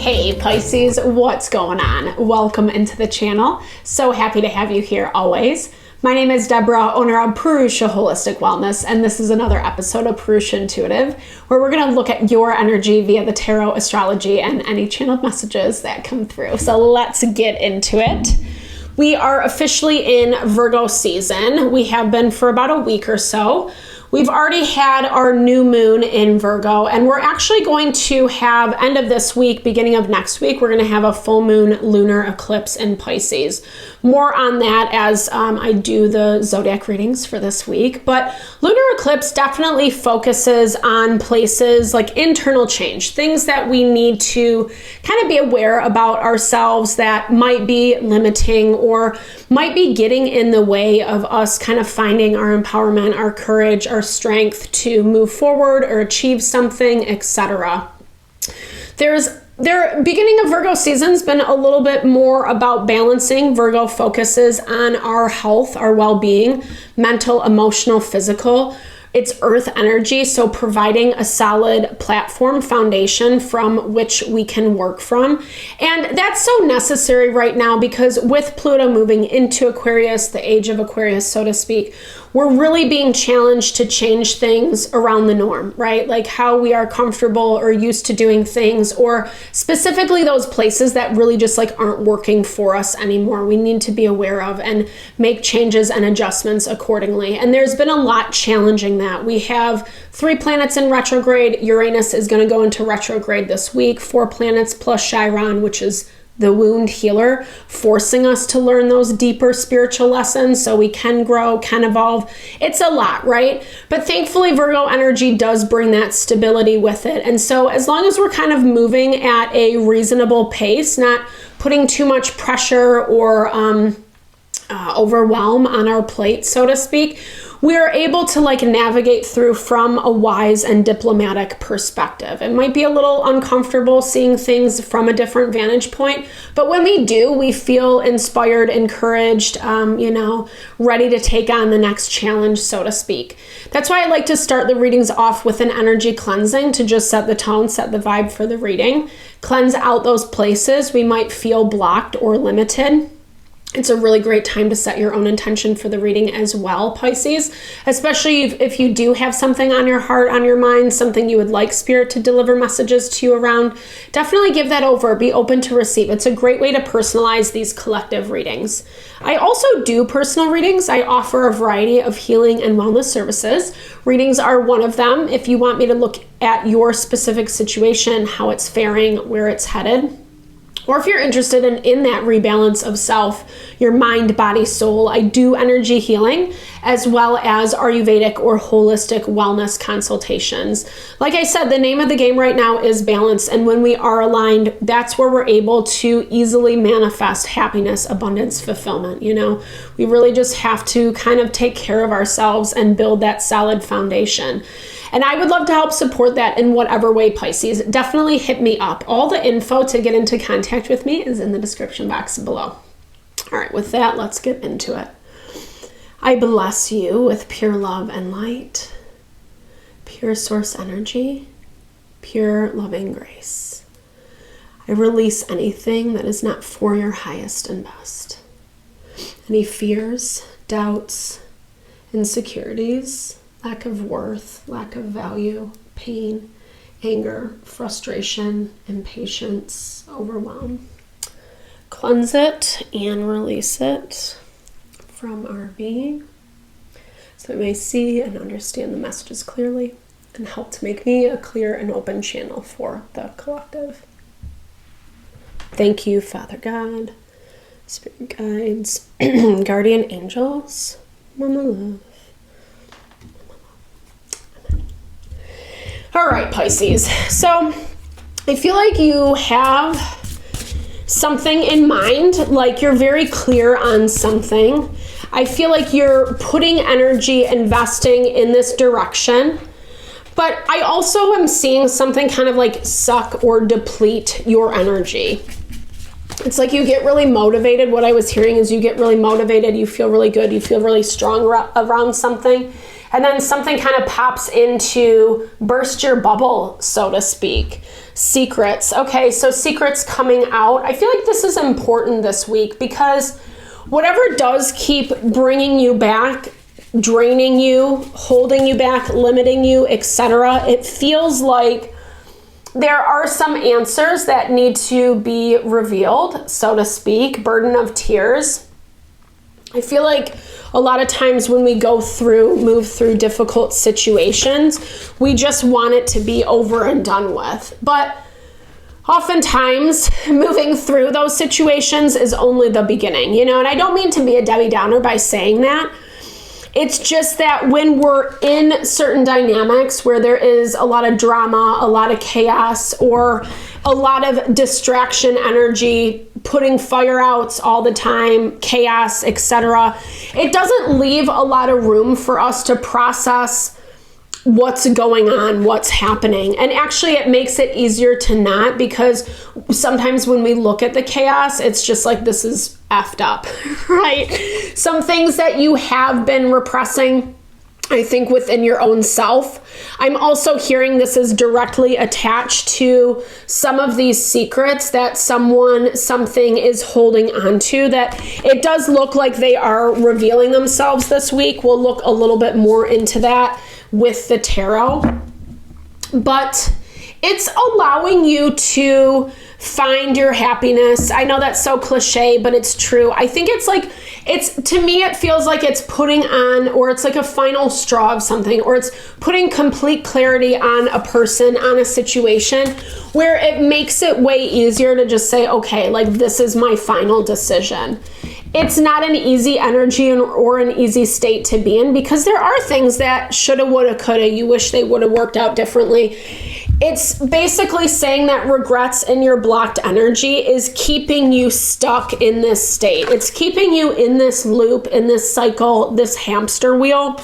Hey Pisces, what's going on? Welcome into the channel. So happy to have you here always. My name is Deborah, owner of Purusha Holistic Wellness, and this is another episode of Purusha Intuitive, where we're going to look at your energy via the tarot, astrology, and any channeled messages that come through. So let's get into it. We are officially in Virgo season. We have been for about a week or so. We've already had our new moon in Virgo, and we're actually going to have, end of this week, beginning of next week, we're going to have a full moon lunar eclipse in Pisces. More on that as I do the zodiac readings for this week. But lunar eclipse definitely focuses on places like internal change, things that we need to kind of be aware about ourselves that might be limiting or might be getting in the way of us kind of finding our empowerment, our courage, our strength to move forward or achieve something, etc. Their beginning of Virgo season's been a little bit more about balancing. Virgo focuses on our health, our well-being, mental, emotional, physical. It's earth energy, so providing a solid platform foundation from which we can work from. And that's so necessary right now because with Pluto moving into Aquarius, the age of Aquarius, so to speak, we're really being challenged to change things around the norm, right? Like how we are comfortable or used to doing things, or specifically those places that really just like aren't working for us anymore. We need to be aware of and make changes and adjustments accordingly. And there's been a lot challenging that. We have 3 planets in retrograde. Uranus is going to go into retrograde this week. 4 planets plus Chiron, which is the wound healer, forcing us to learn those deeper spiritual lessons so we can grow, can evolve. It's a lot, right? But thankfully, Virgo energy does bring that stability with it. And so as long as we're kind of moving at a reasonable pace, not putting too much pressure or overwhelm on our plate, so to speak, we are able to like navigate through from a wise and diplomatic perspective. It might be a little uncomfortable seeing things from a different vantage point, but when we do, we feel inspired, encouraged, ready to take on the next challenge, so to speak. That's why I like to start the readings off with an energy cleansing to just set the tone, set the vibe for the reading, cleanse out those places we might feel blocked or limited. It's a really great time to set your own intention for the reading as well, Pisces, especially if you do have something on your heart, on your mind, something you would like Spirit to deliver messages to you around. Definitely give that over. Be open to receive. It's a great way to personalize these collective readings. I also do personal readings. I offer a variety of healing and wellness services. Readings are one of them. If you want me to look at your specific situation, how it's faring, where it's headed, or if you're interested in that rebalance of self, your mind, body, soul, I do energy healing as well as Ayurvedic or holistic wellness consultations. Like I said, the name of the game right now is balance. And when we are aligned, that's where we're able to easily manifest happiness, abundance, fulfillment. We really just have to kind of take care of ourselves and build that solid foundation. And I would love to help support that in whatever way, Pisces. Definitely hit me up. All the info to get into contact with me is in the description box below. All right, with that, let's get into it. I bless you with pure love and light, pure source energy, pure loving grace. I release anything that is not for your highest and best. Any fears, doubts, insecurities, lack of worth, lack of value, pain, anger, frustration, impatience, overwhelm. Cleanse it and release it from our being so we may see and understand the messages clearly and help to make me a clear and open channel for the collective. Thank you, Father God, Spirit guides, guardian angels, Mama Love. All right, Pisces. So I feel like you have something in mind, like you're very clear on something. I feel like you're putting energy, investing in this direction. But I also am seeing something kind of like suck or deplete your energy. It's like you get really motivated. What I was hearing is you get really motivated. You feel really good. You feel really strong around something. And then something kind of pops into burst your bubble, so to speak. Secrets. Okay, so secrets coming out. I feel like this is important this week because whatever does keep bringing you back, draining you, holding you back, limiting you, etc., it feels like there are some answers that need to be revealed, so to speak. Burden of tears. I feel like a lot of times when we move through difficult situations, we just want it to be over and done with. But oftentimes, moving through those situations is only the beginning, and I don't mean to be a Debbie Downer by saying that. It's just that when we're in certain dynamics where there is a lot of drama, a lot of chaos, or a lot of distraction energy, putting fire outs all the time, chaos, etc., it doesn't leave a lot of room for us to process what's going on, what's happening. And actually it makes it easier to not, because sometimes when we look at the chaos, it's just like, this is effed up, right? Some things that you have been repressing, I think, within your own self. I'm also hearing this is directly attached to some of these secrets that something is holding on to, that it does look like they are revealing themselves this week. We'll look a little bit more into that with the tarot. But it's allowing you to find your happiness. I know that's so cliche, but it's true. I think to me, it feels like it's putting on, or it's like a final straw of something, or it's putting complete clarity on a person, on a situation, where it makes it way easier to just say, okay, like, this is my final decision. It's not an easy energy or an easy state to be in, because there are things that shoulda, woulda, coulda, you wish they would have worked out differently. It's basically saying that regrets in your blocked energy is keeping you stuck in this state. It's keeping you in this loop, in this cycle, this hamster wheel,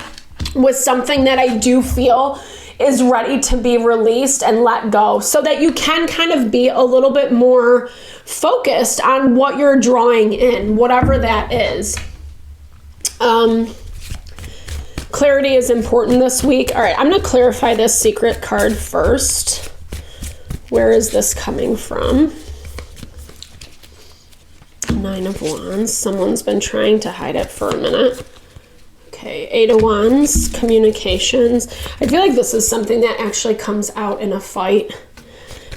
with something that I do feel is ready to be released and let go, so that you can kind of be a little bit more focused on what you're drawing in, whatever that is. Clarity is important this week. All right, I'm going to clarify this secret card first. Where is this coming from? Nine of Wands. Someone's been trying to hide it for a minute. Okay, Eight of Wands, communications. I feel like this is something that actually comes out in a fight.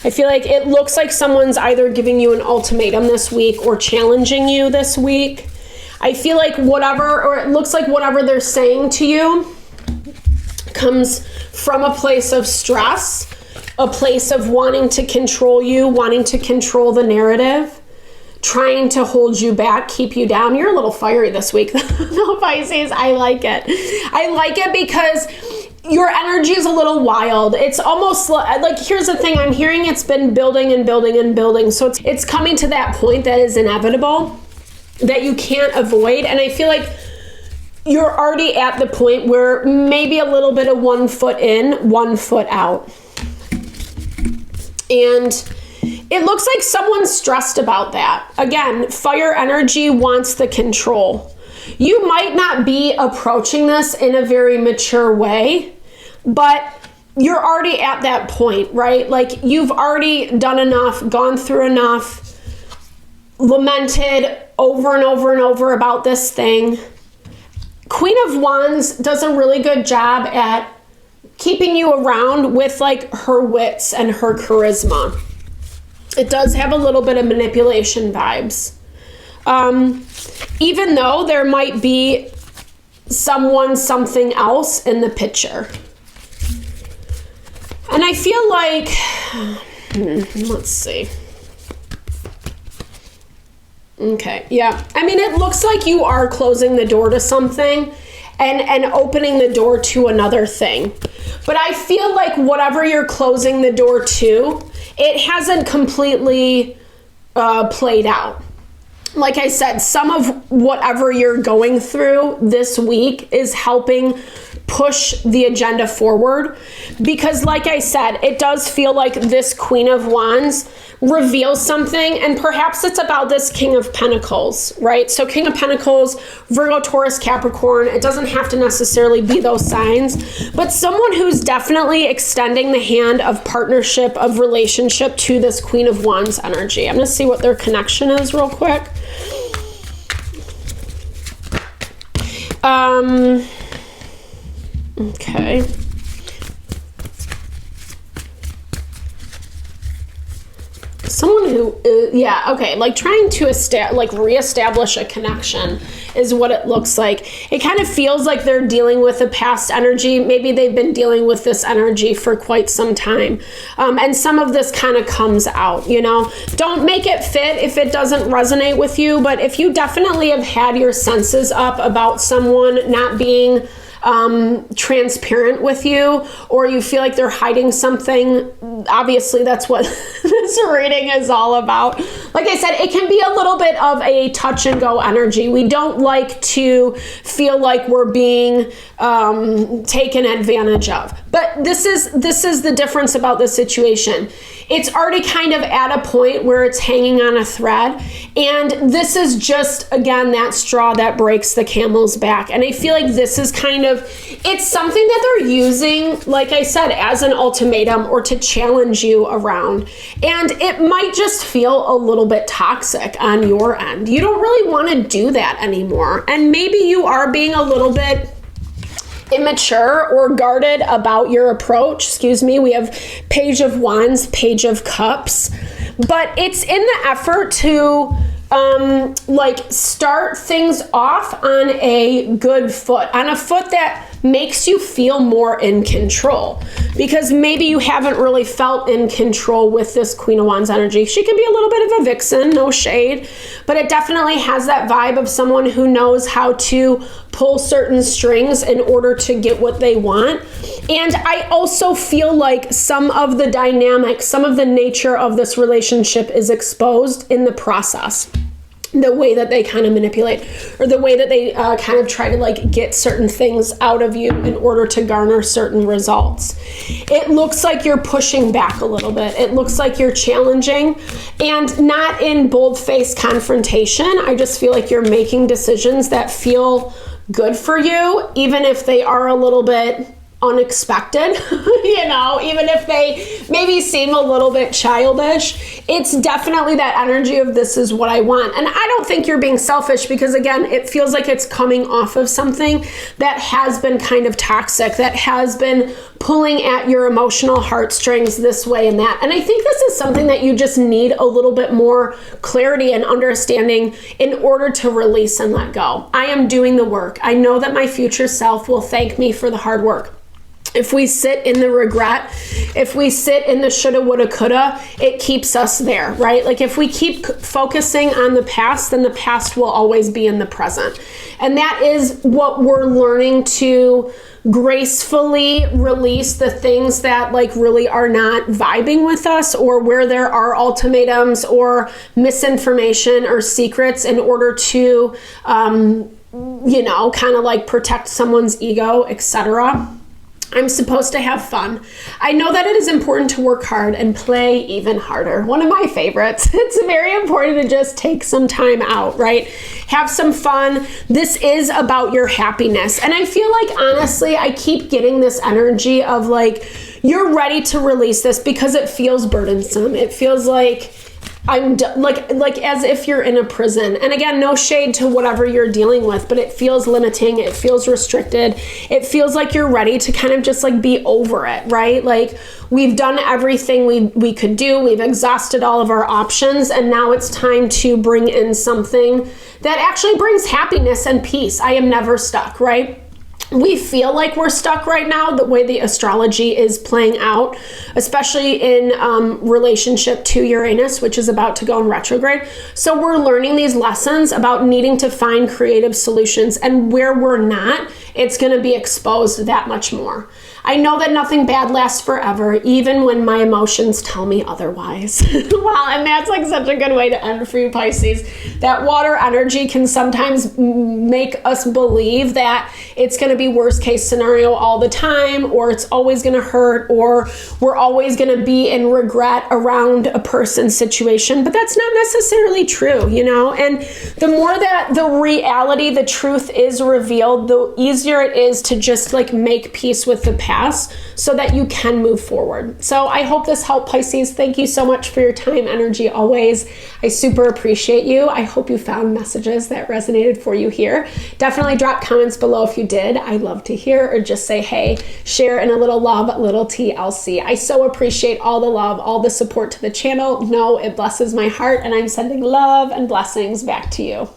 I feel like it looks like someone's either giving you an ultimatum this week or challenging you this week. I feel like it looks like whatever they're saying to you comes from a place of stress, a place of wanting to control you, wanting to control the narrative, trying to hold you back, keep you down. You're a little fiery this week. No, Pisces, I like it. I like it because your energy is a little wild. It's almost like, here's the thing, I'm hearing it's been building and building and building. So it's coming to that point that is inevitable, that you can't avoid. And I feel like you're already at the point where maybe a little bit of 1 foot in, 1 foot out. And it looks like someone's stressed about that. Again, fire energy wants the control. You might not be approaching this in a very mature way, but you're already at that point, right? Like, you've already done enough, gone through enough, lamented over and over and over about this thing. Queen of Wands does a really good job at keeping you around with like her wits and her charisma. It does have a little bit of manipulation vibes. Even though there might be something else in the picture. And I feel like, let's see. Okay, yeah. I mean, it looks like you are closing the door to something and opening the door to another thing. But I feel like whatever you're closing the door to, it hasn't completely played out. Like I said, some of whatever you're going through this week is helping push the agenda forward. Because like I said, it does feel like this Queen of Wands reveals something, and perhaps it's about this King of Pentacles, right? So King of Pentacles, Virgo, Taurus, Capricorn, it doesn't have to necessarily be those signs, but someone who's definitely extending the hand of partnership, of relationship to this Queen of Wands energy. I'm going to see what their connection is real quick. Okay. Someone who, like trying to reestablish a connection is what it looks like. It kind of feels like they're dealing with a past energy. Maybe they've been dealing with this energy for quite some time. And some of this kind of comes out, you know. Don't make it fit if it doesn't resonate with you, but if you definitely have had your senses up about someone not being transparent with you, or you feel like they're hiding something, obviously that's what this reading is all about. Like I said, it can be a little bit of a touch and go energy. We don't like to feel like we're being taken advantage of. But this is the difference about this situation. It's already kind of at a point where it's hanging on a thread, and this is just, again, that straw that breaks the camel's back. And I feel like this is kind of, it's something that they're using, like I said, as an ultimatum or to challenge you around. And it might just feel a little bit toxic on your end. You don't really want to do that anymore. And maybe you are being a little bit immature or guarded about your approach. We have Page of Wands, Page of Cups, but it's in the effort to start things off on a good foot, on a foot that makes you feel more in control, because maybe you haven't really felt in control with this Queen of Wands energy. She can be a little bit of a vixen, no shade, but it definitely has that vibe of someone who knows how to pull certain strings in order to get what they want. And I also feel like some of the dynamics, some of the nature of this relationship is exposed in the process. The way that they kind of manipulate, or the way that they kind of try to get certain things out of you in order to garner certain results. It looks like you're pushing back a little bit. It looks like you're challenging, and not in bold-faced confrontation. I just feel like you're making decisions that feel good for you, even if they are a little bit unexpected, you know, even if they maybe seem a little bit childish. It's definitely that energy of this is what I want. And I don't think you're being selfish, because again, it feels like it's coming off of something that has been kind of toxic, that has been pulling at your emotional heartstrings this way and that. And I think this is something that you just need a little bit more clarity and understanding in order to release and let go. I am doing the work. I know that my future self will thank me for the hard work. If we sit in the regret, if we sit in the shoulda, woulda, coulda, it keeps us there, right? Like if we keep focusing on the past, then the past will always be in the present. And that is what we're learning to gracefully release, the things that really are not vibing with us, or where there are ultimatums or misinformation or secrets in order to, kind of protect someone's ego, etc. I'm supposed to have fun. I know that it is important to work hard and play even harder. One of my favorites. It's very important to just take some time out, right? Have some fun. This is about your happiness. And I feel like, honestly, I keep getting this energy of you're ready to release this because it feels burdensome. It feels like I'm like as if you're in a prison. And again, no shade to whatever you're dealing with, but it feels limiting. It feels restricted. It feels like you're ready to kind of just be over it, right? We've done everything we could do. We've exhausted all of our options. And now it's time to bring in something that actually brings happiness and peace. I am never stuck, right? We feel like we're stuck right now, the way the astrology is playing out, especially in relationship to Uranus, which is about to go in retrograde. So we're learning these lessons about needing to find creative solutions, and where we're not, it's going to be exposed that much more. I know that nothing bad lasts forever, even when my emotions tell me otherwise. Wow, and that's such a good way to end for you, Pisces. That water energy can sometimes make us believe that it's going to be be worst case scenario all the time, or it's always going to hurt, or we're always going to be in regret around a person's situation. But that's not necessarily true, you know? And the more that the reality, the truth is revealed, the easier it is to just like make peace with the past so that you can move forward. So I hope this helped, Pisces. Thank you so much for your time, energy, always. I super appreciate you. I hope you found messages that resonated for you here. Definitely drop comments below if you did. I'd love to hear, or just say, hey, share in a little love, little TLC. I so appreciate all the love, all the support to the channel. No, it blesses my heart, and I'm sending love and blessings back to you.